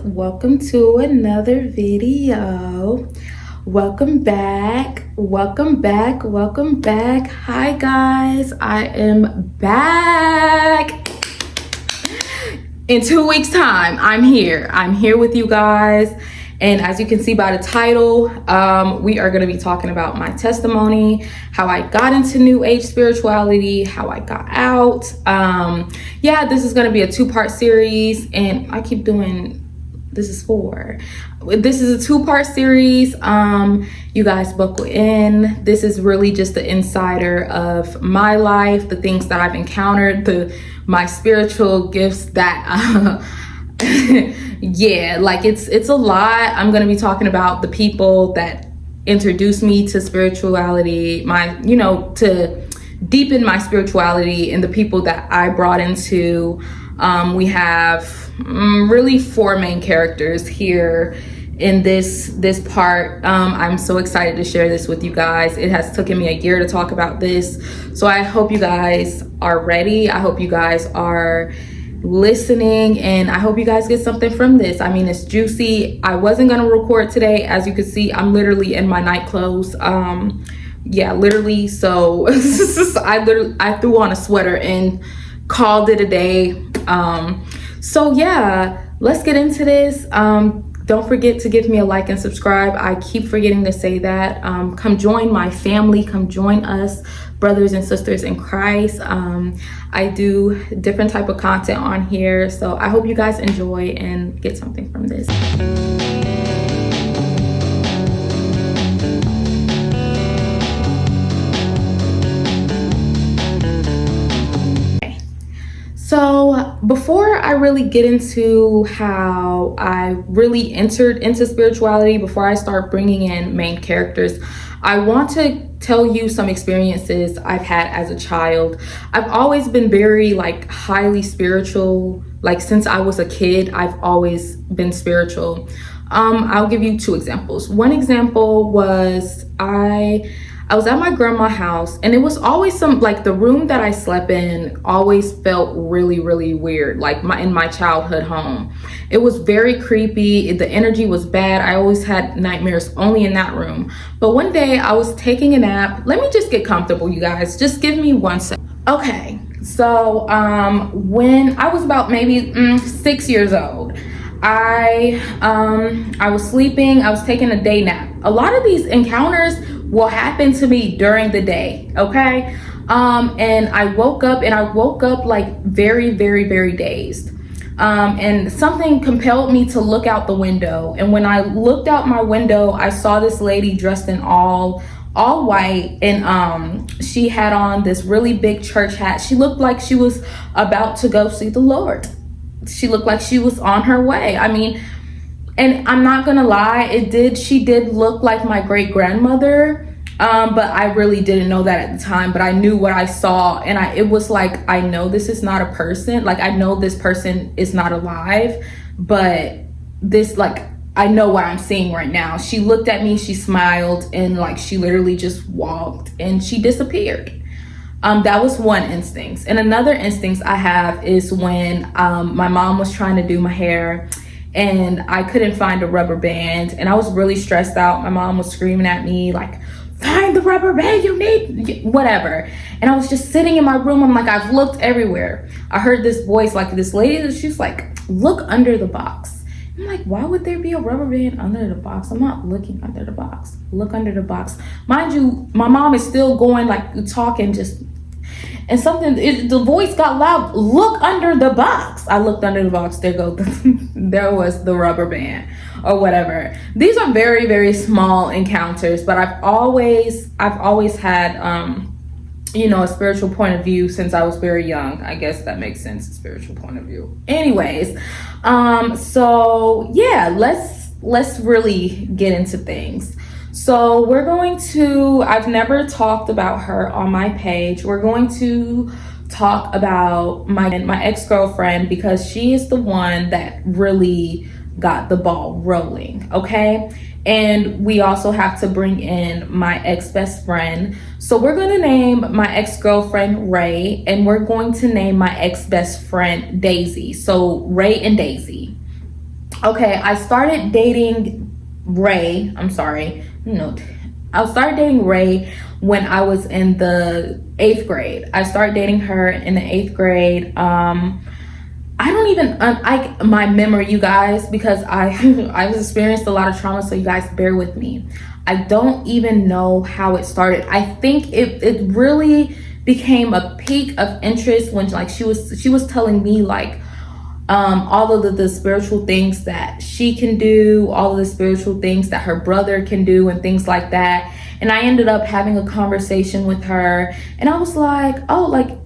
welcome to another video. Welcome back. Hi guys, I am back. In 2 weeks time, I'm here with you guys. And as you can see by the title, we are going to be talking about my testimony, how I got into New Age spirituality, how I got out. This is going to be a 2-part series, and I keep doing, this is 4. This is a 2-part series. You guys buckle in. This is really just the insider of my life, the things that I've encountered, my spiritual gifts that it's a lot. I'm going to be talking about the people that introduced me to spirituality, to deepen my spirituality, and the people that I brought into. We have really 4 main characters here in this part. I'm so excited to share this with you guys. It has taken me a year to talk about this, so I hope you guys are ready. I hope you guys are listening, and I hope you guys get something from this. I mean, it's juicy. I wasn't gonna record today. As you can see, I'm literally in my night clothes. Literally. So I threw on a sweater and called it a day. Let's get into this. Don't forget to give me a like and subscribe. I keep forgetting to say that. Come join my family. Come join us, brothers and sisters in Christ. I do different type of content on here, so I hope you guys enjoy and get something from this. So before I really get into how I really entered into spirituality, before I start bringing in main characters, I want to tell you some experiences I've had as a child. I've always been very highly spiritual. Since I was a kid, I've always been spiritual. I'll give you 2 examples. One example was I was at my grandma's house, and it was always the room that I slept in always felt really, really weird. In my childhood home, it was very creepy. The energy was bad. I always had nightmares only in that room. But one day I was taking a nap. Let me just get comfortable, you guys. Just give me 1 second. Okay. So, when I was about maybe 6 years old, I was sleeping. I was taking a day nap. A lot of these encounters will happen to me during the day, okay? And I woke up very, very, very dazed. And something compelled me to look out the window. And when I looked out my window, I saw this lady dressed in all white, and she had on this really big church hat. She looked like she was about to go see the Lord. She looked like she was on her way. I mean, and I'm not gonna lie, she did look like my great grandmother, but I really didn't know that at the time. But I knew what I saw, and it was I know this is not a person. I know this person is not alive, but this I know what I'm seeing right now. She looked at me, she smiled, and she literally just walked and she disappeared. That was one instance. And another instance I have is when my mom was trying to do my hair, and I couldn't find a rubber band, and I was really stressed out. My mom was screaming at me find the rubber band, you need whatever. And I was just sitting in my room. I'm I've looked everywhere. I heard this voice, this lady that she's look under the box. I'm why would there be a rubber band under the box? I'm not looking under the box. Look under the box. Mind you, my mom is still going talking, and the voice got loud. Look under the box. I looked under the box. There was the rubber band or whatever. These are very, very small encounters, but I've always had, a spiritual point of view since I was very young. I guess that makes sense, a spiritual point of view. Anyways, let's really get into things. So I've never talked about her on my page. We're going to talk about my ex-girlfriend, because she is the one that really got the ball rolling, okay? And we also have to bring in my ex-best friend. So we're going to name my ex-girlfriend Ray, and we're going to name my ex-best friend Daisy. So Ray and Daisy. Okay, I started dating Ray. I'm sorry. No, I started dating Ray when I was in the 8th grade. I started dating her in the 8th grade. I don't even my memory, you guys, because I've experienced a lot of trauma, so you guys bear with me. I don't even know how it started. I think it really became a peak of interest when like she was telling me like all of the spiritual things that she can do, all of the spiritual things that her brother can do, and things like that. And I ended up having a conversation with her, and I was like, oh, like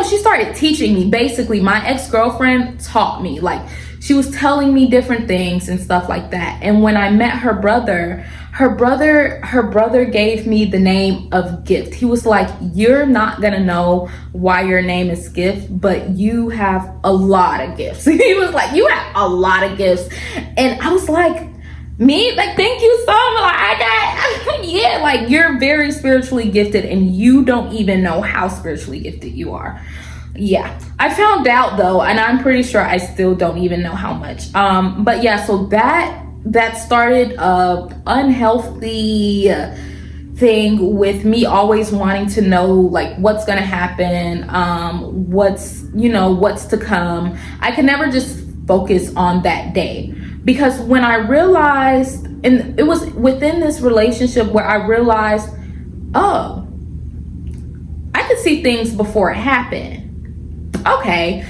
she started teaching me. Basically, my ex-girlfriend taught me. Like, she was telling me different things and stuff like that. And when I met her brother gave me the name of Gift. He was like, you're not gonna know why your name is Gift, but you have a lot of gifts. He was like, you have a lot of gifts. And I was like, me? Like, thank you so much. Like, yeah, like, you're very spiritually gifted and you don't even know how spiritually gifted you are. Yeah, I found out though, and I'm pretty sure I still don't even know how much. But yeah, so that started a unhealthy thing with me always wanting to know like what's gonna happen, what's to come. I could never just focus on that day, because when I realized, and it was within this relationship where I realized, oh, I could see things before it happened. Okay.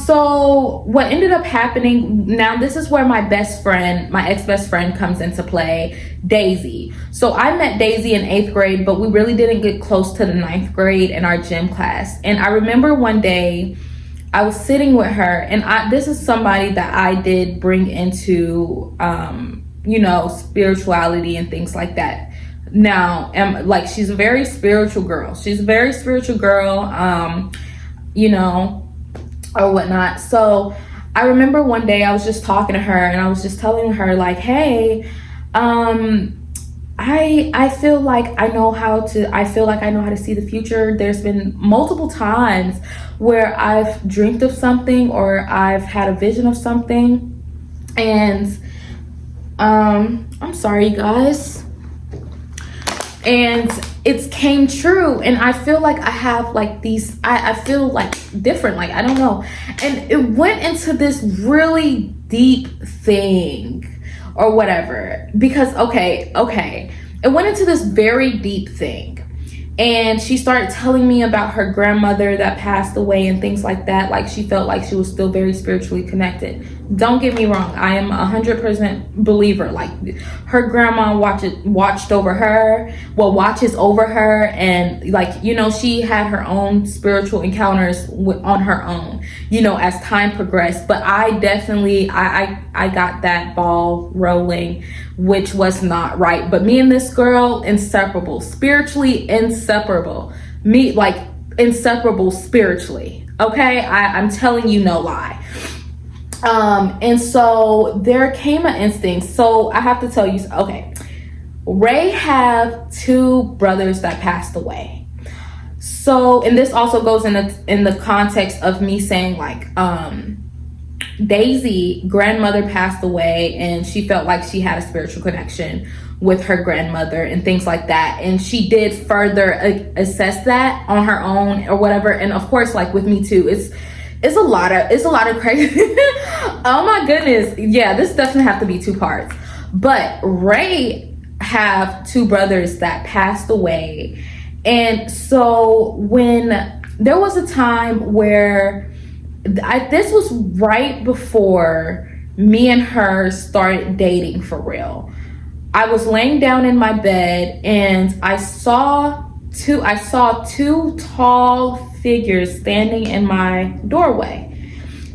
So what ended up happening, now this is where my ex-best friend comes into play, Daisy. So I met Daisy in 8th grade, but we really didn't get close to the 9th grade in our gym class. And I remember one day I was sitting with her, and this is somebody that I did bring into, spirituality and things like that. Now, like, she's a very spiritual girl. Or whatnot. So I remember one day I was just talking to her, and I was just telling her like, hey, I feel like I know how to see the future. There's been multiple times where I've dreamt of something or I've had a vision of something, and I'm sorry, you guys, and it came true. And I feel like I have like these, I feel like different, like I don't know. And it went into this really deep thing or whatever, because okay, it went into this very deep thing. And she started telling me about her grandmother that passed away and things like that. Like, she felt like she was still very spiritually connected. Don't get me wrong, I am 100% believer. Like, her grandma watches over her, and like, she had her own spiritual encounters on her own, as time progressed. But I definitely, I got that ball rolling, which was not right. But me and this girl, inseparable, spiritually inseparable. Me, like, inseparable spiritually. Okay, I'm telling you, no lie. And so there came an instinct. So I have to tell you, okay, Ray have 2 brothers that passed away. So, and this also goes in the context of me saying like, Daisy grandmother passed away, and she felt like she had a spiritual connection with her grandmother and things like that. And she did further assess that on her own or whatever. And of course, like with me too, it's a lot of crazy. Oh my goodness. Yeah, this definitely have to be 2 parts. But Ray have 2 brothers that passed away. And so when there was a time where this was right before me and her started dating for real. I was laying down in my bed, and I saw two tall figures standing in my doorway.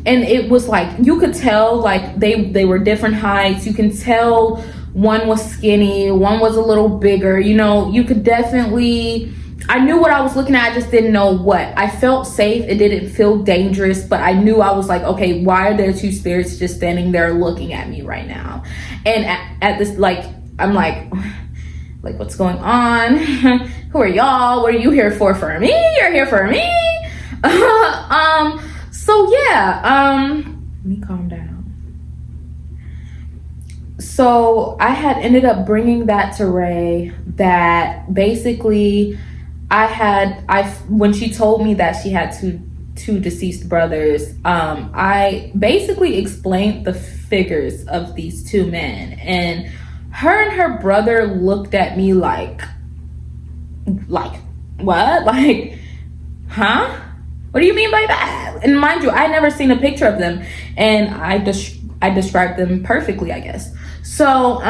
And it was like, you could tell like they were different heights. You can tell one was skinny, one was a little bigger. You could definitely, I knew what I was looking at, I just didn't know what. I felt safe, it didn't feel dangerous, but I knew, I was like, okay, why are there 2 spirits just standing there looking at me right now? And at this, like, I'm like, what's going on? Who are y'all? What are you here for? For me? You're here for me? So yeah, let me calm down. So I had ended up bringing that to Ray, that basically when she told me that she had two deceased brothers, I basically explained the figures of these two men, and her brother looked at me like what? Like, huh? What do you mean by that? And mind you, I never seen a picture of them, and I described them perfectly, I guess. So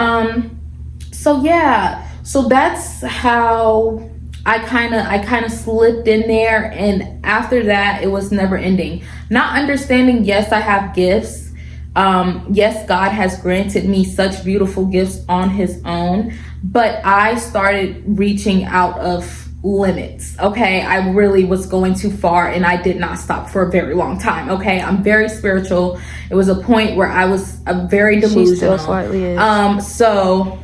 yeah, so that's how I kind of slipped in there, and after that, it was never ending. Not understanding, yes, I have gifts. Yes, God has granted me such beautiful gifts on His own, but I started reaching out of limits. Okay, I really was going too far, and I did not stop for a very long time. Okay, I'm very spiritual. It was a point where I was very delusional. She still slightly is. So,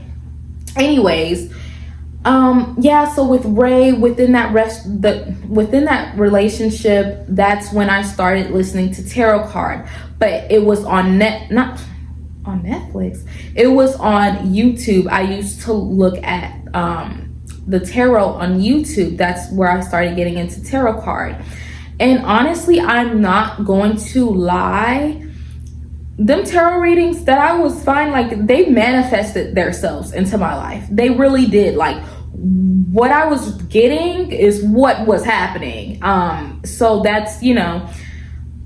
anyways. Yeah, so with Ray, within that relationship, that's when I started listening to tarot card, but it was not on Netflix. It was on YouTube. I used to look at the tarot on YouTube. That's where I started getting into tarot card. And honestly, I'm not going to lie, them tarot readings that I was fine, like, they manifested themselves into my life. They really did. Like, what I was getting is what was happening. So that's,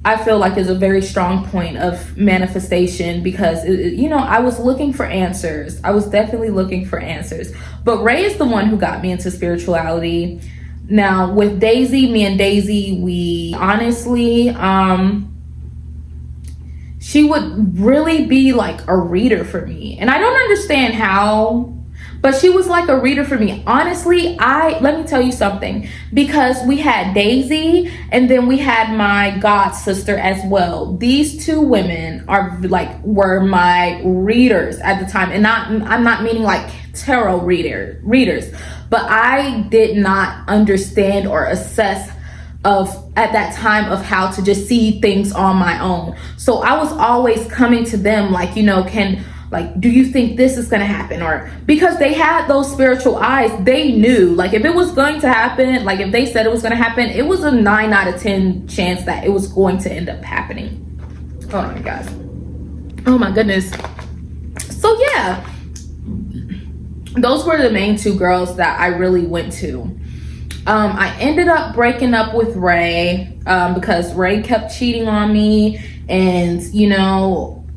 I feel like is a very strong point of manifestation, because I was looking for answers. I was definitely looking for answers. But Ray is the one who got me into spirituality. Now with Daisy, me and Daisy, we honestly, she would really be like a reader for me. And I don't understand how, but she was like a reader for me. Honestly, let me tell you something, because we had Daisy and then we had my god sister as well. These two women were my readers at the time. And I'm not meaning like tarot readers, but I did not understand or assess at that time of how to just see things on my own. So I was always coming to them like, do you think this is going to happen? Or because they had those spiritual eyes, they knew, like, if it was going to happen, like if they said it was going to happen, it was a 9 out of 10 chance that it was going to end up happening. Oh my gosh. Oh my goodness. So yeah, those were the main two girls that I really went to. I ended up breaking up with Ray because Ray kept cheating on me, and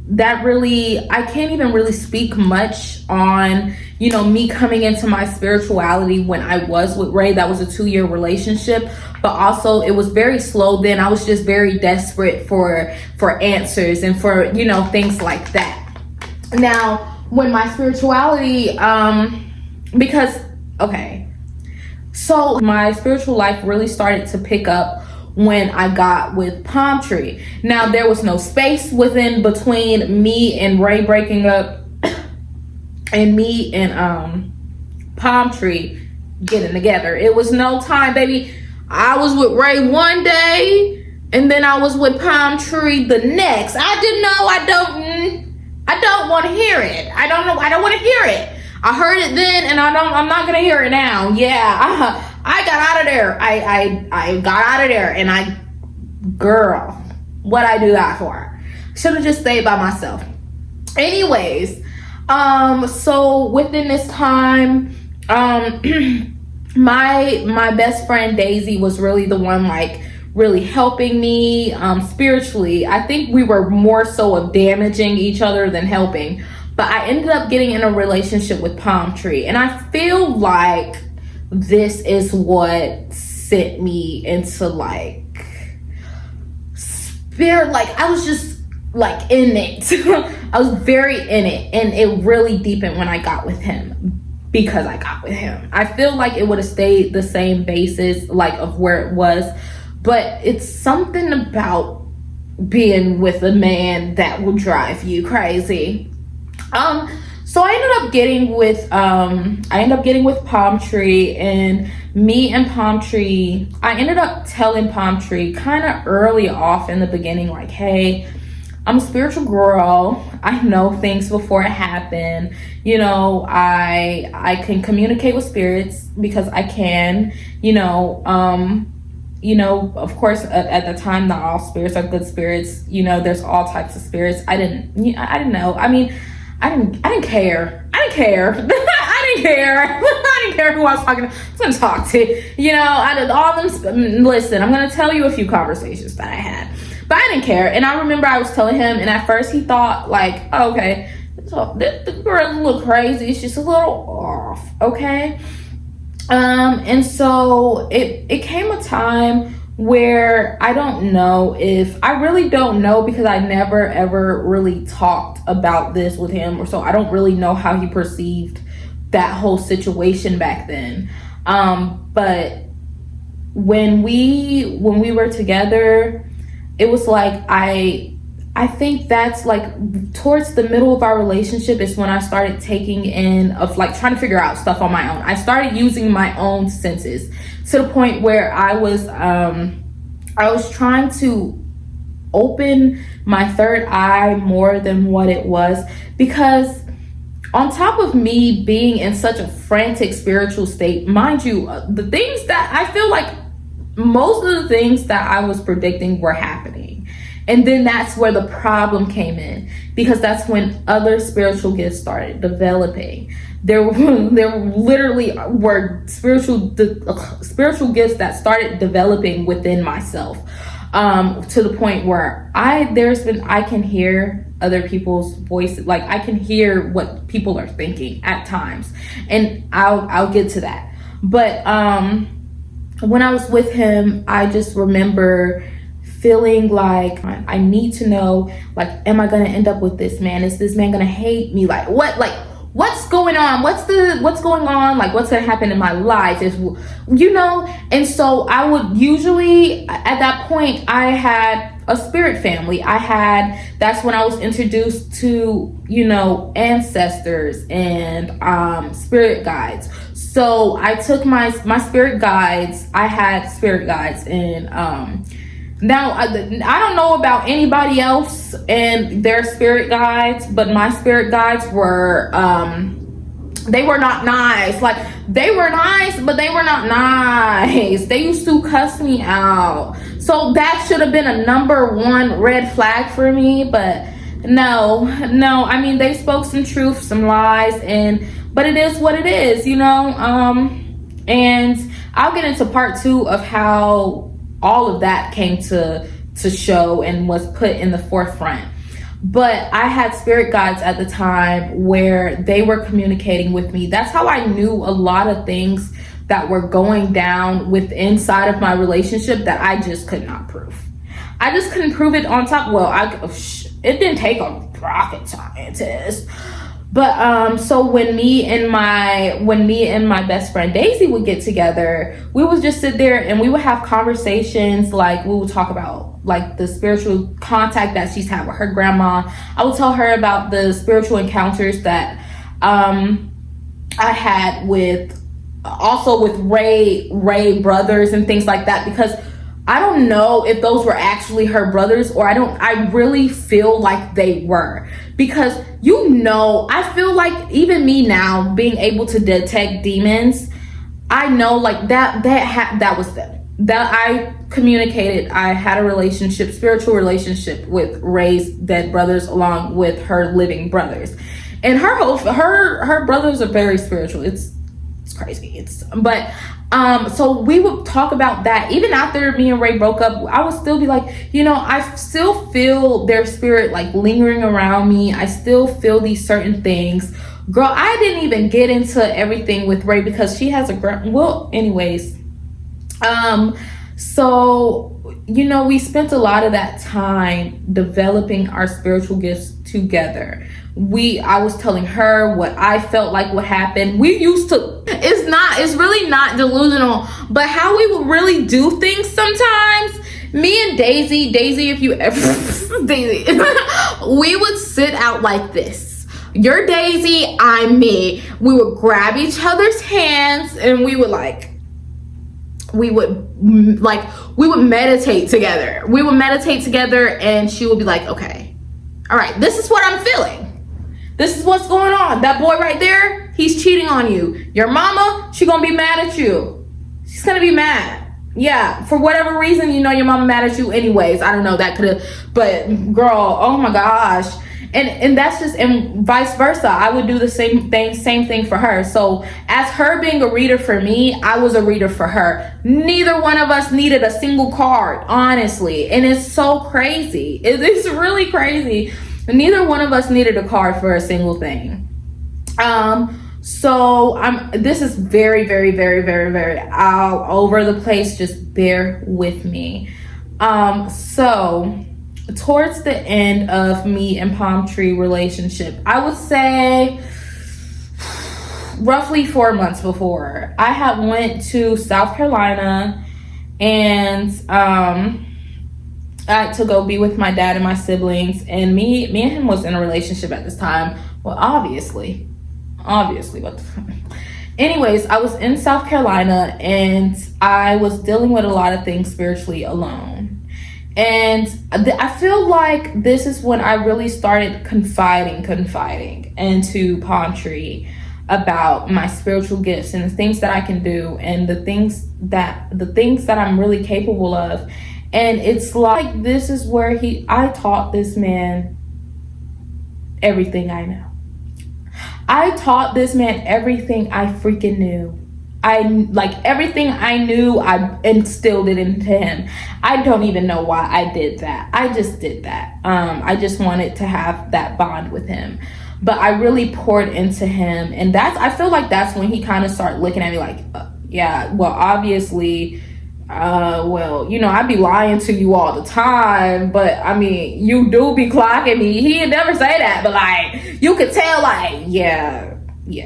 that really, I can't even really speak much on me coming into my spirituality when I was with Ray. That was a 2-year relationship, but also it was very slow then. I was just very desperate for answers and for things like that. Now when my spirituality so my spiritual life really started to pick up when I got with Palm Tree. Now there was no space between me and Ray breaking up and me and Palm Tree getting together. It was no time, baby. I was with Ray one day and then I was with Palm Tree the next. I didn't know. I don't want to hear it. I don't know. I don't want to hear it. I heard it then, and I'm not gonna hear it now. Yeah, I got out of there. I got out of there, and girl, what I do that for? Should have just stayed by myself. Anyways, so within this time, my best friend Daisy was really the one really helping me spiritually. I think we were more so of damaging each other than helping. But I ended up getting in a relationship with Palm Tree. And I feel like this is what sent me into spirit. I was just in it. I was very in it. And it really deepened when I got with him, because I got with him. I feel like it would have stayed the same basis of where it was. But it's something about being with a man that will drive you crazy. So I ended up getting with Palm Tree, and me and Palm Tree, I ended up telling Palm Tree kind of early off in the beginning, hey, I'm a spiritual girl. I know things before it happened. You know, I can communicate with spirits because I can. Of course, at the time, not all spirits are good spirits. You know, there's all types of spirits. I didn't know. I mean, I didn't care. I didn't care. I didn't care. I didn't care who I was talking to. I was gonna talk to. You know, I did all them. Listen, I'm gonna tell you a few conversations that I had. But I didn't care. And I remember I was telling him, and at first he thought, like, oh, okay, so this girl's a little crazy. She's a little off, okay? And so it came a time where I really don't know, because I never ever really talked about this with him, or so I don't really know how he perceived that whole situation back then. But when we were together, it was like I think that's like towards the middle of our relationship is when I started taking in of like trying to figure out stuff on my own. I started using my own senses to the point where I was trying to open my third eye more than what it was, because on top of me being in such a frantic spiritual state, mind you, the things that I feel like most of the things that I was predicting were happening. And then that's where the problem came in, because that's when other spiritual gifts started developing. There literally were spiritual gifts that started developing within myself, to the point where I can hear other people's voices. Like I can hear what people are thinking at times, and I'll get to that. But when I was with him, I just remember feeling like I need to know, like, am I gonna end up with this man? Is this man gonna hate me? Like what's going on? What's going on? Like, what's gonna happen in my life? And so I would usually, at that point, I had a spirit family. That's when I was introduced to, ancestors and spirit guides. So I took my spirit guides. I had spirit guides, and now I don't know about anybody else and their spirit guides, but my spirit guides were they were not nice. Like, they were nice, but they were not nice. They used to cuss me out. So that should have been a number one red flag for me, but no. I mean, they spoke some truth, some lies, but it is what it is, and I'll get into part 2 of how all of that came to show and was put in the forefront. But I had spirit guides at the time where they were communicating with me. That's how I knew a lot of things that were going down inside of my relationship that I just could not prove. I just couldn't prove it on top. Well, it didn't take a rocket scientist. But so when me and my best friend Daisy would get together, we would just sit there and we would have conversations. Like, we would talk about like the spiritual contact that she's had with her grandma. I would tell her about the spiritual encounters that I had with Ray brothers and things like that, because I don't know if those were actually her brothers, or I really feel like they were, because I feel like even me now being able to detect demons, I know like that was them. That I communicated, I had a spiritual relationship with Ray's dead brothers along with her living brothers. And her brothers are very spiritual. It's crazy. So we would talk about that. Even after me and Ray broke up, I would still be like, I still feel their spirit like lingering around me. I still feel these certain things. Girl, I didn't even get into everything with Ray because she has anyways. So, we spent a lot of that time developing our spiritual gifts together. I was telling her what I felt like would happen. It's really not delusional, but how we would really do things sometimes. Me and Daisy, if you ever, Daisy, we would sit out like this. You're Daisy, I'm me. We would grab each other's hands and we would meditate together. And she would be like, okay, All right, this is what I'm feeling. This is what's going on. That boy right there, he's cheating on you. Your mama, she gonna be mad at you. She's gonna be mad. Yeah, for whatever reason, you know your mama mad at you anyways. I don't know, that could have, but girl, oh my gosh. And that's just, and vice versa. I would do the same thing for her. So as her being a reader for me, I was a reader for her. Neither one of us needed a single card, honestly. And it's so crazy. It's really crazy. Neither one of us needed a card for a single thing. So this is very, very, very, very, very all over the place. Just bear with me. So towards the end of me and Palm Tree relationship, I would say roughly 4 months before, I had went to South Carolina and I had to go be with my dad and my siblings, and me and him was in a relationship at this time. Well, obviously, what the fuck? Anyways, I was in South Carolina and I was dealing with a lot of things spiritually alone. And I feel like this is when I really started confiding into Palm Tree about my spiritual gifts and the things that I can do and the things that I'm really capable of. And it's like, this is where I taught this man everything I know. I taught this man everything I freaking knew. Everything I knew, I instilled it into him. I don't even know why I did that. I just did that. I just wanted to have that bond with him. But I really poured into him. And I feel like that's when he kind of started looking at me like, yeah, well, obviously, I'd be lying to you all the time. But, I mean, you do be clocking me. He'd never say that. But, like, you could tell, like,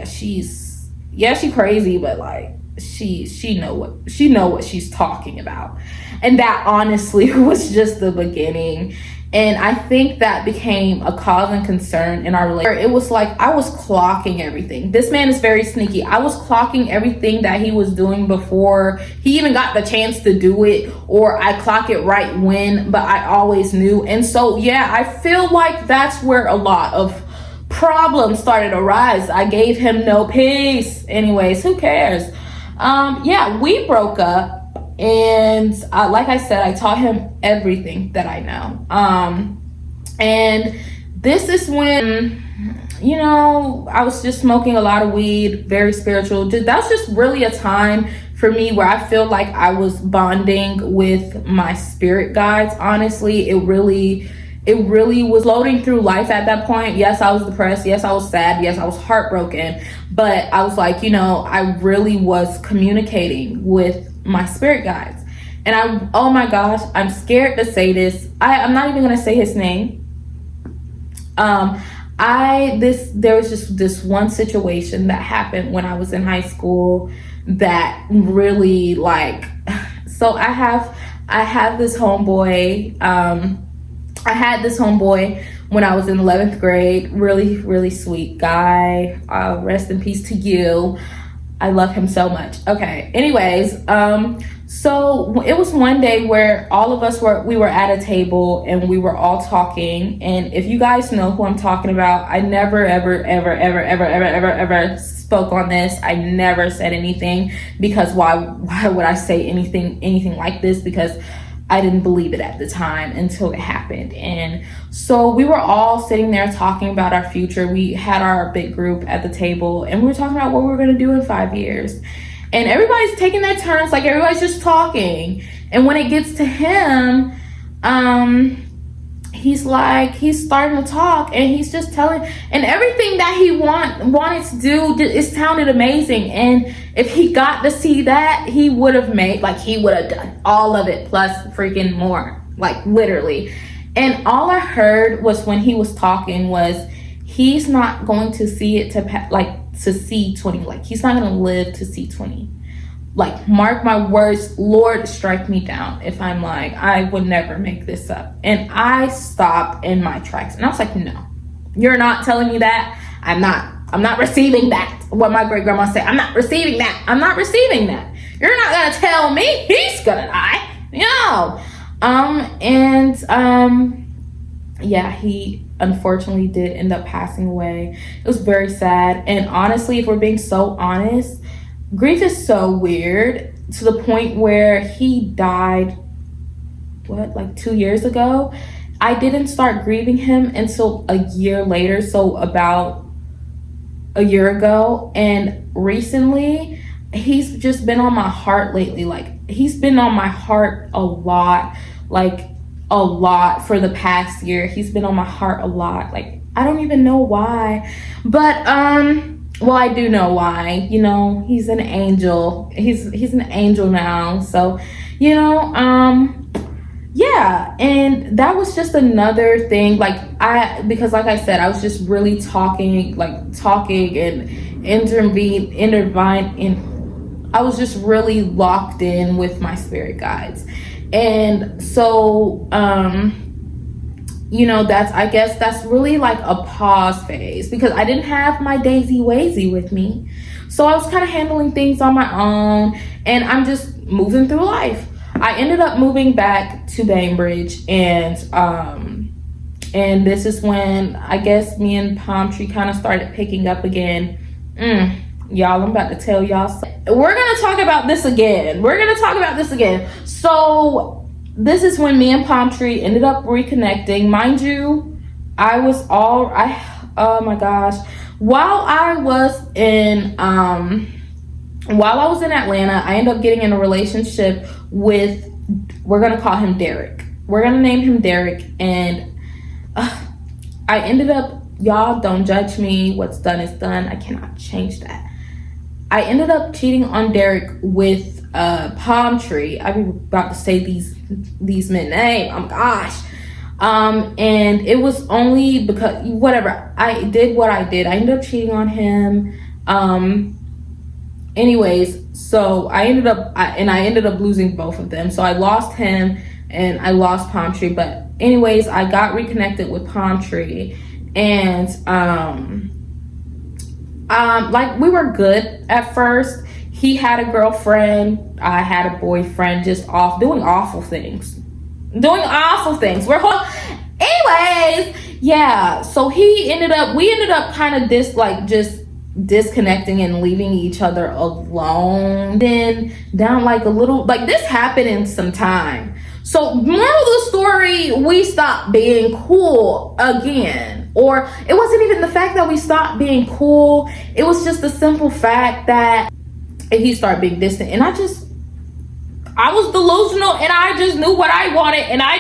she crazy, but like she know what she's talking about. And that honestly was just the beginning. And I think that became a cause and concern in our relationship. It was like I was clocking everything. This man is very sneaky. I was clocking everything that he was doing before he even got the chance to do it, or I clock it right when, but I always knew. And so yeah, I feel like that's where a lot of problems started to rise. I gave him no peace. Anyways, who cares? We broke up. And like I said, I taught him everything that I know. And this is when, I was just smoking a lot of weed, very spiritual. That's just really a time for me where I feel like I was bonding with my spirit guides. Honestly, it really was loading through life at that point. Yes, I was depressed. Yes, I was sad. Yes, I was heartbroken. But I was like, I really was communicating with my spirit guides. And oh my gosh, I'm scared to say this. I'm not even going to say his name. There was just this one situation that happened when I was in high school that really so I have this homeboy. I had this homeboy when I was in 11th grade. Really, really sweet guy. Rest in peace to you. I love him so much. Okay. Anyways, so it was one day where all of us we were at a table and we were all talking. And if you guys know who I'm talking about, I never, ever, ever, ever, ever, ever, ever, ever spoke on this. I never said anything, because why would I say anything like this? Because I didn't believe it at the time until it happened. And so we were all sitting there talking about our future. We had our big group at the table and we were talking about what we were going to do in 5 years. And everybody's taking their turns, like everybody's just talking. And when it gets to him, he's starting to talk and he's just telling, and everything that he wanted to do, it sounded amazing. And if he got to see that, he would have done all of it plus freaking more, like literally. And all I heard was when he was talking was, he's not going to see it to see 20. Like, he's not going to live to see 20. Like, mark my words, Lord, strike me down if I'm lying. I would never make this up. And I stopped in my tracks. And I was like, no, you're not telling me that. I'm not receiving that. What my great grandma said, I'm not receiving that. I'm not receiving that. You're not going to tell me he's going to die. No. yeah, he unfortunately did end up passing away. It was very sad. And honestly, if we're being so honest, grief is so weird to the point where he died, what, like 2 years ago? I didn't start grieving him until a year later, so about a year ago. And recently, he's just been on my heart lately. Like, he's been on my heart a lot, like a lot for the past year. He's been on my heart a lot. Like, I don't even know why, but well, I do know why. You know, he's an angel. He's an angel now. So, you know, yeah, and that was just another thing. Because like I said, I was just really talking and intervine in. I was just really locked in with my spirit guides. And so, you know, I guess that's really like a pause phase, because I didn't have my Daisy Wazy with me. So I was kind of handling things on my own, and I'm just moving through life. I ended up moving back to Bainbridge, and this is when I guess me and Palm Tree kind of started picking up again. Y'all, I'm about to tell y'all something. We're gonna talk about this again. So this is when me and Palm Tree ended up reconnecting. Mind you, oh my gosh, while I was in Atlanta, I ended up getting in a relationship with, we're gonna call him Derek. We're gonna name him Derek. And I ended up, y'all don't judge me. What's done is done. I cannot change that. I ended up cheating on Derek with Palm Tree. I'm about to say these men name. Oh my gosh. And it was only because, whatever, I did what I did. I ended up cheating on him. Anyways, so I ended up losing both of them. So I lost him and I lost Palm Tree. But anyways, I got reconnected with Palm Tree, and like, we were good at first. He had a girlfriend, I had a boyfriend, just off doing awful things. We're anyways, yeah. So we ended up kind of just disconnecting and leaving each other alone. Then down like a little, like, this happened in some time. So moral of the story, we stopped being cool again. Or it wasn't even the fact that we stopped being cool. It was just the simple fact that he started being distant. And I was delusional, and I just knew what I wanted, and I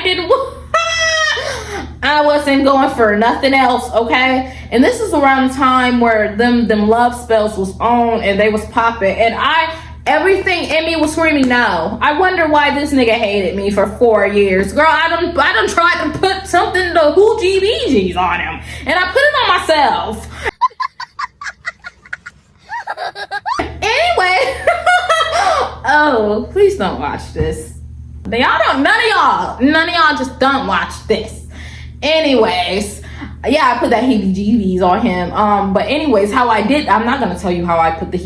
wasn't going for nothing else, okay? And this is around the time where them love spells was on and they was popping, and everything in me was screaming no. I wonder why this nigga hated me for 4 years. Girl, I done tried to put something to hoochie beegees on him, and I put it on myself. Anyway, oh, please don't watch this. None of y'all just don't watch this. Anyways, yeah, I put that heebie-jeebies on him. But anyways, I'm not gonna tell you how I put the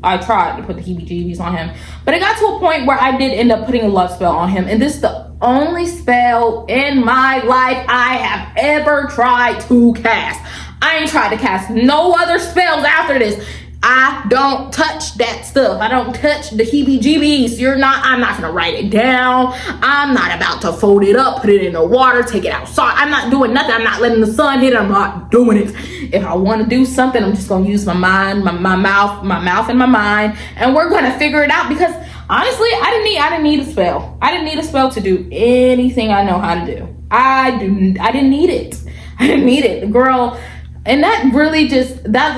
I tried to put the heebie-jeebies on him, but it got to a point where I did end up putting a love spell on him, and this is the only spell in my life I have ever tried to cast. I ain't tried to cast no other spells after this. I don't touch that stuff. I don't touch the heebie-jeebies. I'm not gonna write it down. I'm not about to fold it up, put it in the water, take it outside. I'm not doing nothing. I'm not letting the sun hit it. I'm not doing it. If I want to do something, I'm just gonna use my mind, my mouth and my mind, and we're gonna figure it out. Because honestly, I didn't need a spell. I didn't need a spell to do anything I know how to do. I didn't need it, girl. And that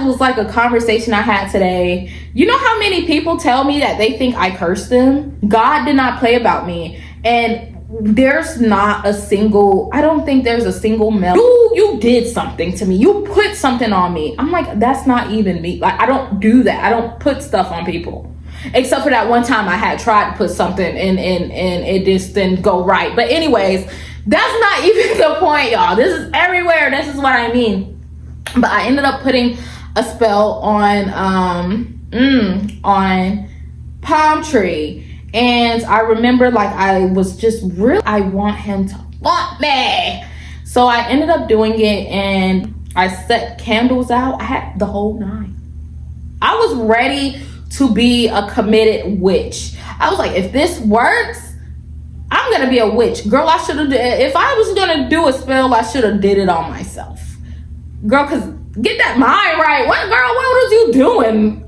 was like a conversation I had today. You know how many people tell me that they think I cursed them? God did not play about me. And I don't think there's a single male. You did something to me. You put something on me. I'm like, that's not even me. Like, I don't do that. I don't put stuff on people. Except for that one time I had tried to put something and it just didn't go right. But anyways, that's not even the point, y'all. This is everywhere. This is what I mean. But I ended up putting a spell on Palm Tree. And I remember, like, I was just really, I want him to want me. So I ended up doing it, and I set candles out. I had the whole 9. I was ready to be a committed witch. I was like, if this works, I'm gonna be a witch. Girl, I should have, if I was gonna do a spell, I should have did it on myself. Girl, cause get that mind right. What was you doing?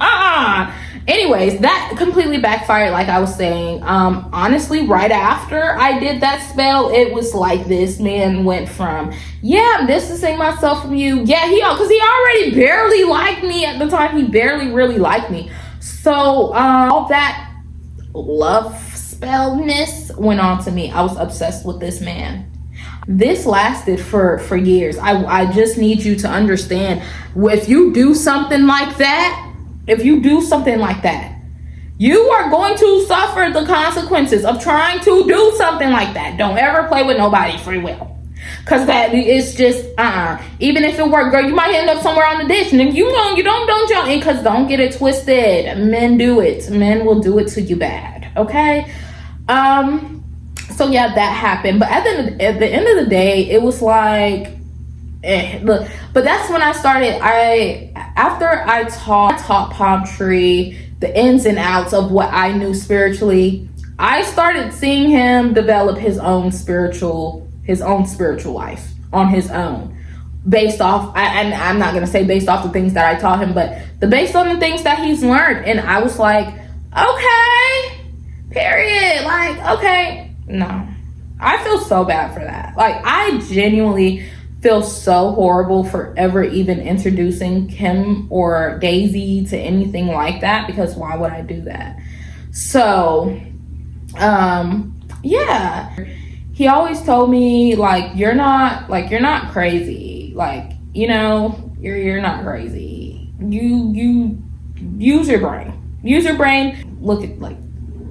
Anyways, that completely backfired, like I was saying. Honestly, right after I did that spell, it was like this man went from, yeah, I'm distancing myself from you. Yeah, because he already barely liked me at the time. He barely really liked me. So all that love spellness went on to me. I was obsessed with this man. This lasted for years. I just need you to understand, if you do something like that, you are going to suffer the consequences of trying to do something like that. Don't ever play with nobody's free will, because that is just even if it worked, girl, you might end up somewhere on the ditch, and you don't jump in, because don't get it twisted, men do it. Men will do it to you bad, okay? So yeah, that happened. But at the end of the day, it was like, look. But that's when I started. After I taught Palm Tree the ins and outs of what I knew spiritually, I started seeing him develop his own spiritual life on his own, based off. And I'm not gonna say based off the things that I taught him, but based on the things that he's learned. And I was like, okay, period. Like, okay. No, I feel so bad for that. Like, I genuinely feel so horrible for ever even introducing Kim or Daisy to anything like that, because why would I do that? So, yeah, he always told me, like, you're not crazy. Like, you're not crazy. You use your brain. Look at, like,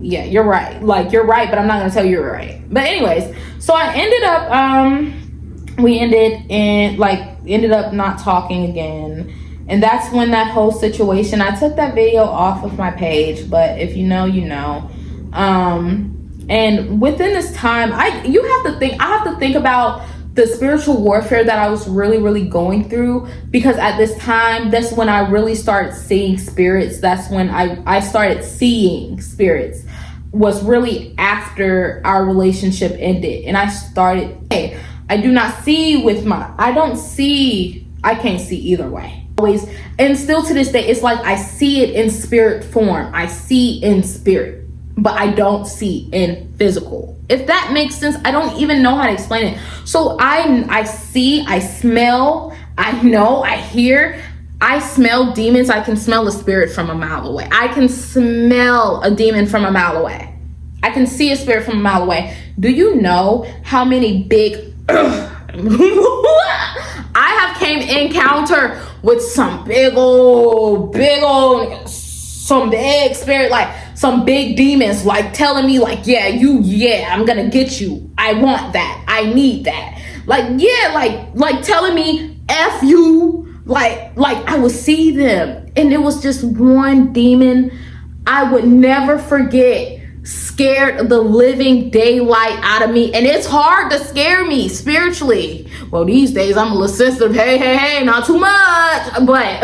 yeah, you're right. Like, you're right, but I'm not gonna tell you you're right. But anyways, so I ended up, we ended up not talking again. And that's when that whole situation, I took that video off of my page, but if you know, you know. And within this time, I have to think about the spiritual warfare that I was really, really going through, because at this time, that's when I really started seeing spirits. That's when I started seeing spirits, was really after our relationship ended. And I started, hey, I can't see either way. Always, and still to this day, it's like I see it in spirit form. I see in spirit, but I don't see in physical. If that makes sense, I don't even know how to explain it. So I see, I smell, I know, I hear, I smell demons. I can smell a spirit from a mile away. I can smell a demon from a mile away. I can see a spirit from a mile away. Do you know how many big I have came encounter with some big old, some big spirit, like some big demons, like telling me, like, I'm gonna get you. I want that. I need that. Like, yeah, like telling me F you. Like I would see them, and it was just one demon I would never forget. Scared the living daylight out of me, and it's hard to scare me spiritually. Well, these days I'm a little sensitive. Hey, not too much. But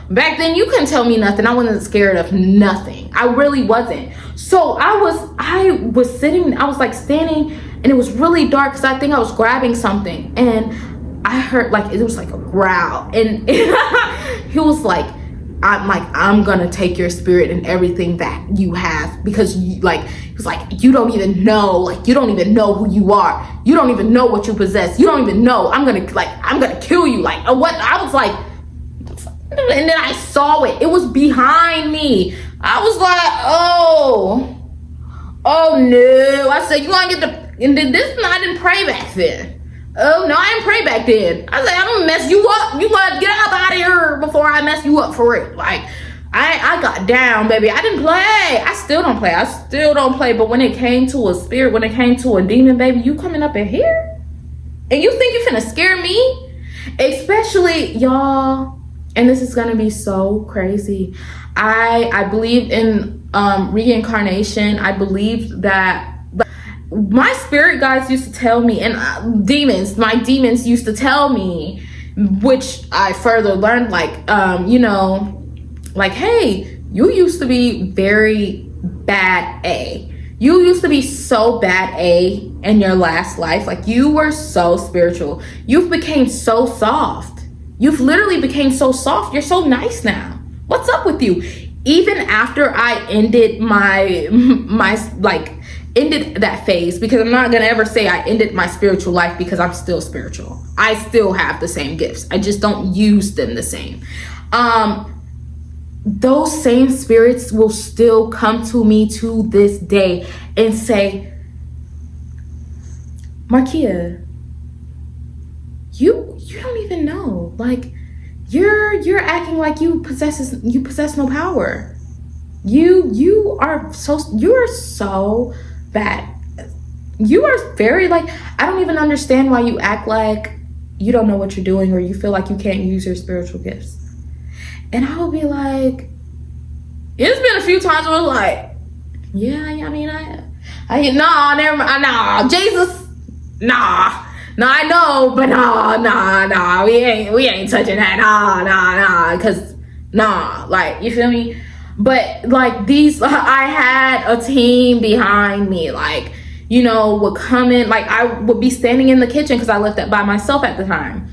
back then you couldn't tell me nothing. I wasn't scared of nothing. I really wasn't. So I was sitting. I was like standing, and it was really dark because I think I was grabbing something, and I heard, like, it was like a growl, and he was like, I'm gonna take your spirit and everything that you have, because he was like, you don't even know who you are. You don't even know what you possess. You don't even know. I'm gonna kill you. Like, what? I was like, and then I saw it. It was behind me. I was like, oh no. I said, you wanna get the, and then this, I didn't pray back then. Oh no, I didn't pray back then. I said, I'm gonna mess you up. You wanna get out of here before I mess you up for it. Like, I got down, baby. I didn't play. I still don't play. But when it came to a spirit, when it came to a demon, baby, you coming up in here? And you think you finna scare me? Especially, y'all, and this is gonna be so crazy. I believe in reincarnation. I believe that, my spirit guides used to tell me, and my demons used to tell me, which I further learned, like, like, hey, you used to be very bad A. You used to be so bad A in your last life. Like, you were so spiritual. You've became so soft. You've literally became so soft. You're so nice now. What's up with you? Even after I ended ended that phase, because I'm not gonna ever say I ended my spiritual life, because I'm still spiritual. I still have the same gifts. I just don't use them the same. Those same spirits will still come to me to this day and say, Markia, you don't even know. Like, you're acting like you possess no power. You are so bad. You are very, like, I don't even understand why you act like you don't know what you're doing, or you feel like you can't use your spiritual gifts. And I would be like, it's been a few times where I was like, yeah, I mean, Jesus, I know, but we ain't touching that, because like, you feel me? But like, I had a team behind me, like, would come in, like, I would be standing in the kitchen, because I lived by myself at the time.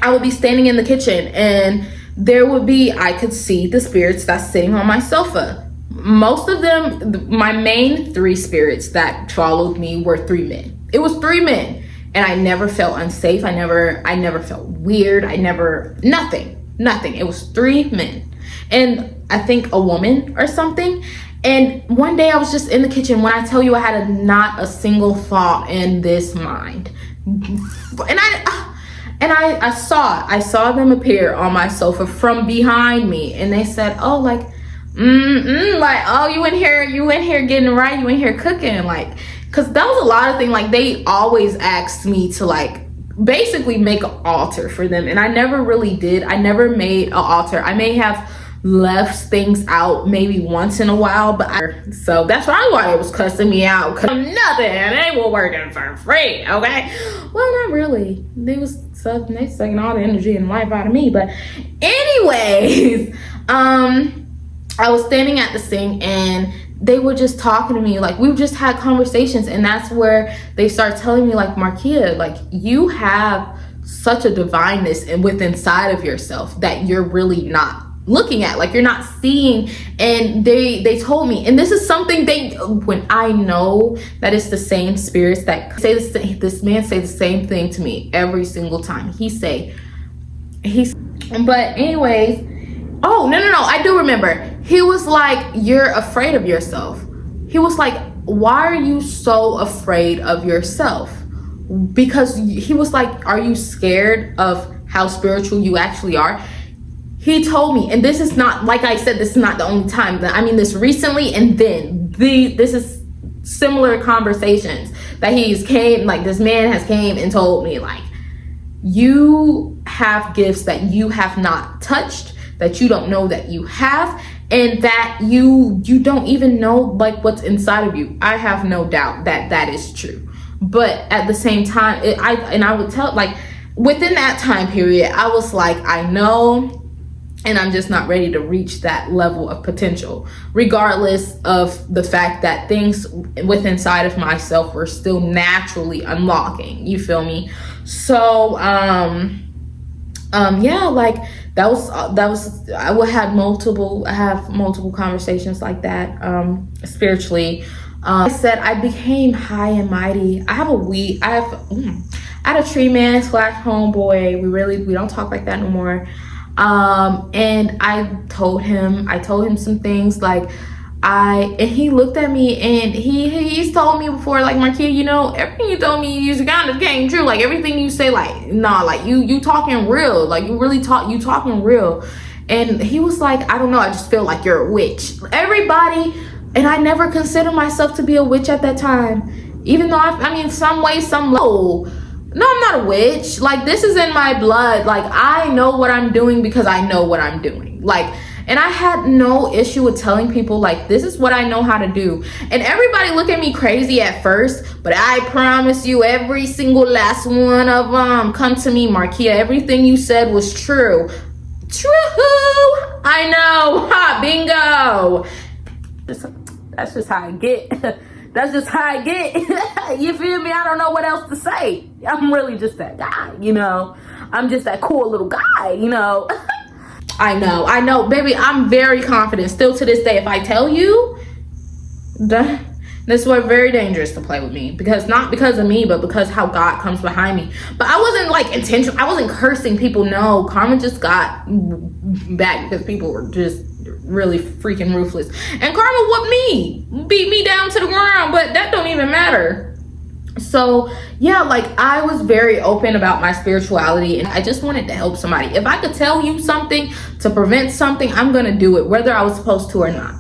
I would be standing in the kitchen, and I could see the spirits that's sitting on my sofa. Most of them, my main 3 spirits that followed me were 3 men. It was 3 men. And I never felt unsafe. I never felt weird. Nothing. It was 3 men. And I think a woman or something. And one day I was just in the kitchen. When I tell you, I had not a single thought in this mind. And I saw them appear on my sofa from behind me, and they said, oh, like, like, oh, you in here getting right, you in here cooking, like, because that was a lot of things. Like, they always asked me to, like, basically make an altar for them, and I never really did. I never made an altar. I may have left things out maybe once in a while, so that's probably why it was cussing me out, because nothing, they were working for free, okay? Well, not really. They sucking all the energy and life out of me. But anyways, I was standing at the sink, and they were just talking to me, like, we just had conversations, and that's where they start telling me, like, Markia, like, you have such a divineness within inside of yourself that you're really not looking at, like, you're not seeing. And they told me, and this is something when I know that it's the same spirits that say this man say the same thing to me every single time. But anyways, oh, no, I do remember. He was like, you're afraid of yourself. He was like, why are you so afraid of yourself? Because he was like, are you scared of how spiritual you actually are? He told me, and this is not, like I said, this is not the only time. I mean, this recently, and then this is similar conversations that this man has came and told me, like, you have gifts that you have not touched, that you don't know that you have, and that you don't even know, like, what's inside of you. I have no doubt that is true. But at the same time, I would tell, like, within that time period, I was like, I know, and I'm just not ready to reach that level of potential, regardless of the fact that things within inside of myself were still naturally unlocking. You feel me? So, yeah, like, that was, I have multiple conversations like that, spiritually. I said, I became high and mighty. I had a tree man / homeboy. We don't talk like that no more. And I told him some things, like, and he looked at me, and he's told me before, like, Markia, everything you told me years ago came true. Like, everything you say, like, nah, like, you talking real, like, you talking real. And he was like, I don't know, I just feel like you're a witch. Everybody, and I never considered myself to be a witch at that time, even though I mean, some way, some low. No, I'm not a witch. Like, this is in my blood. Like, I know what I'm doing because I know what I'm doing. Like, And I had no issue with telling people, like, this is what I know how to do. And everybody look at me crazy at first, but I promise you, every single last one of them come to me, Markia, everything you said was true. True. I know. Ha, bingo. That's just how I get. That's just how I get. You feel me? I don't know what else to say. I'm really just that guy, you know. I'm just that cool little guy, you know. I know, baby. I'm very confident still to this day. If I tell you, this was very dangerous to play with me, because not because of me, but because how God comes behind me. But I wasn't like intentional. I wasn't cursing people. No, karma just got back because people were just really freaking ruthless. And karma whooped me, beat me down to the ground, but that don't even matter. So yeah, like I was very open about my spirituality, and I just wanted to help somebody. If I could tell you something to prevent something, I'm gonna do it, whether I was supposed to or not.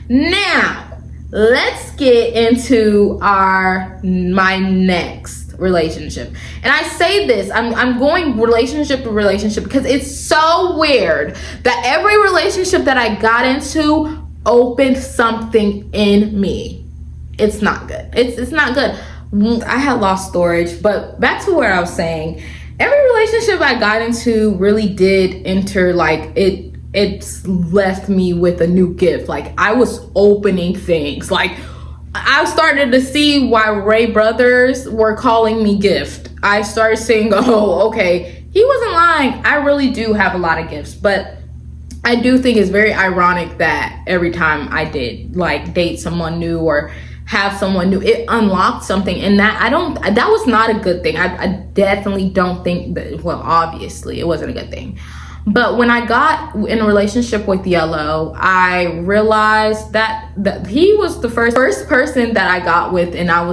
Now let's get into my next relationship. And I say this, I'm going relationship to relationship because it's so weird that every relationship that I got into opened something in me. It's not good. It's not good. I had lost storage, but back to where I was saying, every relationship I got into really did enter, like it's left me with a new gift. Like I was opening things. Like I started to see why Ray Brothers were calling me gift. I started saying, oh, okay, he wasn't lying. I really do have a lot of gifts, but I do think it's very ironic that every time I did like date someone new or have someone new, it unlocked something. And that was not a good thing. I definitely don't think that, well, obviously it wasn't a good thing. But when I got in a relationship with Yellow, I realized that he was the first person that I got with, and I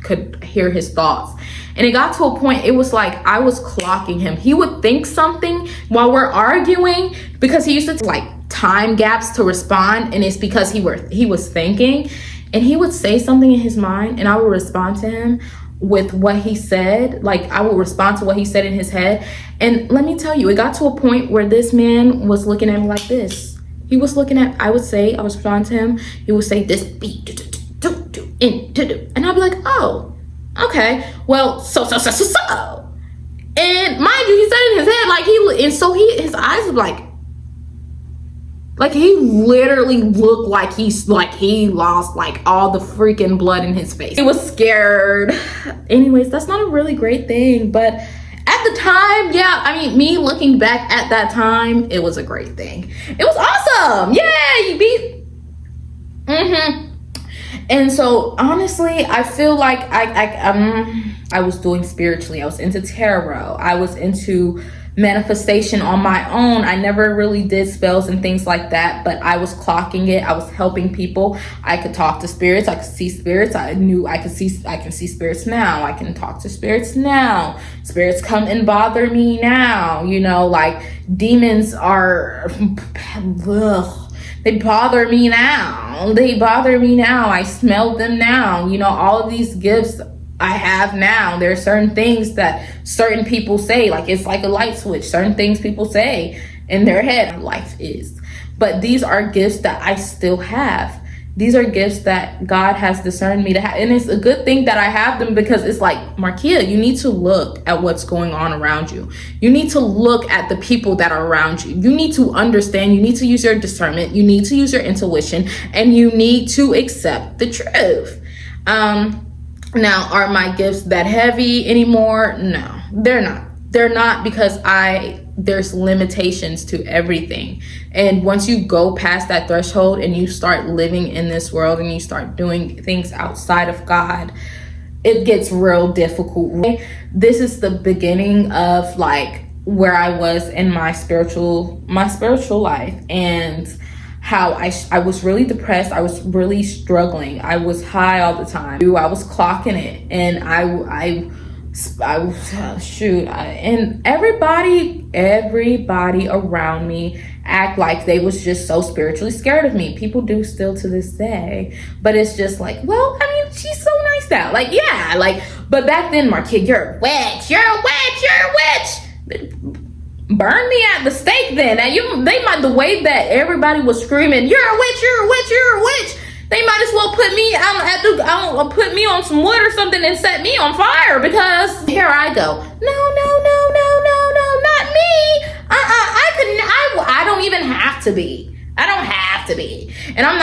could hear his thoughts. And it got to a point, it was like I was clocking him. He would think something while we're arguing, because he used to like time gaps to respond, and it's because he was thinking, and he would say something in his mind, and I would respond to him with what he said. Like I would respond to what he said in his head. And let me tell you, it got to a point where this man was looking at me like this. He was looking at, I was responding to him. He would say this beat, and I'd be like, oh, okay, well, so. And mind you, he said it in his head, his eyes were like he literally looked like he lost like all the freaking blood in his face. He was scared. Anyways, that's not a really great thing, but at the time, yeah, I mean, me looking back at that time, it was a great thing. It was awesome. Yeah, you beat. And so honestly, I feel like I was doing spiritually. I was into tarot. I was into manifestation on my own. I never really did spells and things like that, but I was clocking it. I was helping people. I could talk to spirits. I could see spirits. I can see spirits now. I can talk to spirits now. Spirits come and bother me now. You know, like demons are, they bother me now. I smell them now. You know, all of these gifts I have now. There are certain things that certain people say, like it's like a light switch. Certain things people say in their head, life is. But these are gifts that I still have. These are gifts that God has discerned me to have. And it's a good thing that I have them, because it's like, Markia, you need to look at what's going on around you. You need to look at the people that are around you. You need to understand. You need to use your discernment. You need to use your intuition, and you need to accept the truth. Now, are my gifts that heavy anymore? No, they're not. They're not, because there's limitations to everything. And once you go past that threshold and you start living in this world and you start doing things outside of God, it gets real difficult. This is the beginning of like where I was in my spiritual life, and how I was really depressed. I was really struggling. I was high all the time. I was clocking it, and and everybody around me act like they was just so spiritually scared of me. People do still to this day, but it's just like, well, I mean, she's so nice now. Like, yeah, like, but back then, Markia, you're a witch. burn me at the stake then. Now they might, the way that everybody was screaming, you're a witch, you're a witch, you're a witch, they might as well put me on some wood or something and set me on fire, because here I go. No, not me. I don't even have to be. I don't have to be. And I'm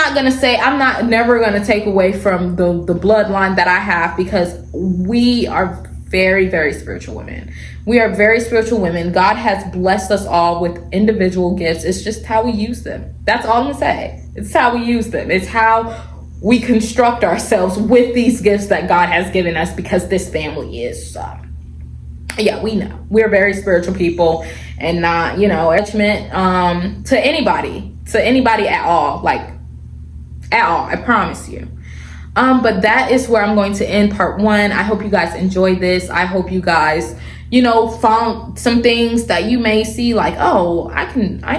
never gonna take away from the bloodline that I have, because we are very, very spiritual women. We are very spiritual women. God has blessed us all with individual gifts. It's just how we use them. That's all I'm gonna say. It's how we use them. It's how we construct ourselves with these gifts that God has given us, because this family is, yeah, we know. We're very spiritual people, and not, judgment to anybody at all. Like, at all, I promise you. But that is where I'm going to end part 1. I hope you guys enjoyed this. I hope you guys, found some things that you may see like, oh, I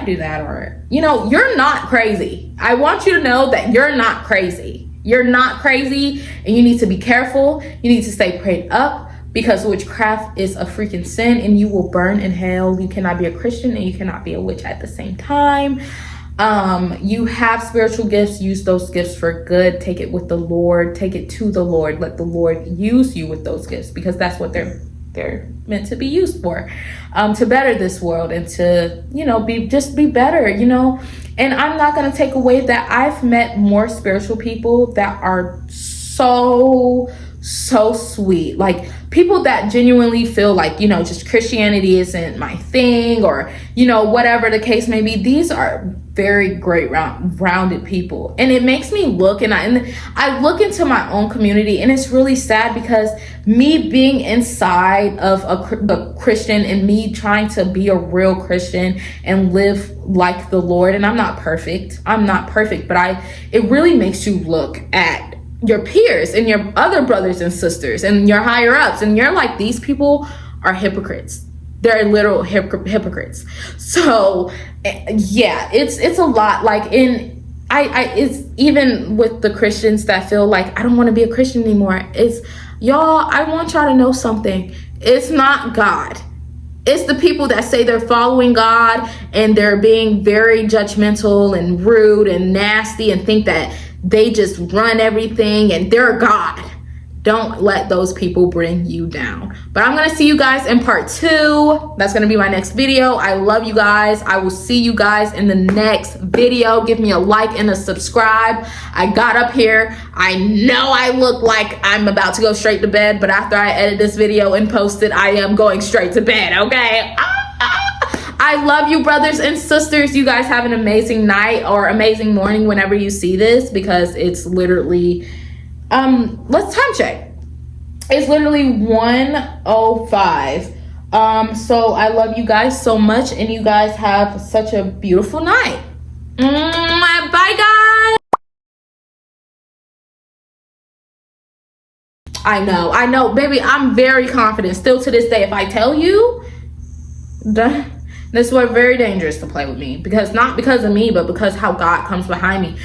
do that, or, you're not crazy. I want you to know that you're not crazy. You're not crazy, and you need to be careful. You need to stay prayed up, because witchcraft is a freaking sin, and you will burn in hell. You cannot be a Christian and you cannot be a witch at the same time. You have spiritual gifts. Use those gifts for good. Take it with the Lord. Take it to the Lord. Let the Lord use you with those gifts, because that's what they're meant to be used for, to better this world, and to, be better, And I'm not going to take away that I've met more spiritual people that are so sweet. Like, people that genuinely feel like, just Christianity isn't my thing, or, whatever the case may be. These are very great rounded people, and it makes me look, and I look into my own community, and it's really sad, because me being inside of a Christian, and me trying to be a real Christian and live like the Lord, and I'm not perfect, but it really makes you look at your peers and your other brothers and sisters and your higher ups, and you're like, these people are hypocrites. They're literal hypocrites. So yeah, it's a lot. Like, it's even with the Christians that feel like, I don't want to be a Christian anymore. It's, y'all, I want y'all to know something. It's not God. It's the people that say they're following God, and they're being very judgmental and rude and nasty, and think that they just run everything and they're God. Don't let those people bring you down. But I'm going to see you guys in part 2. That's going to be my next video. I love you guys. I will see you guys in the next video. Give me a like and a subscribe. I got up here. I know I look like I'm about to go straight to bed, but after I edit this video and post it, I am going straight to bed, okay? I love you, brothers and sisters. You guys have an amazing night or amazing morning whenever you see this, because it's literally, let's time check. It's literally 1:05. So I love you guys so much, and you guys have such a beautiful night. Bye, guys. I know, baby. I'm very confident still to this day. If I tell you, this was very dangerous to play with me, because not because of me, but because how God comes behind me.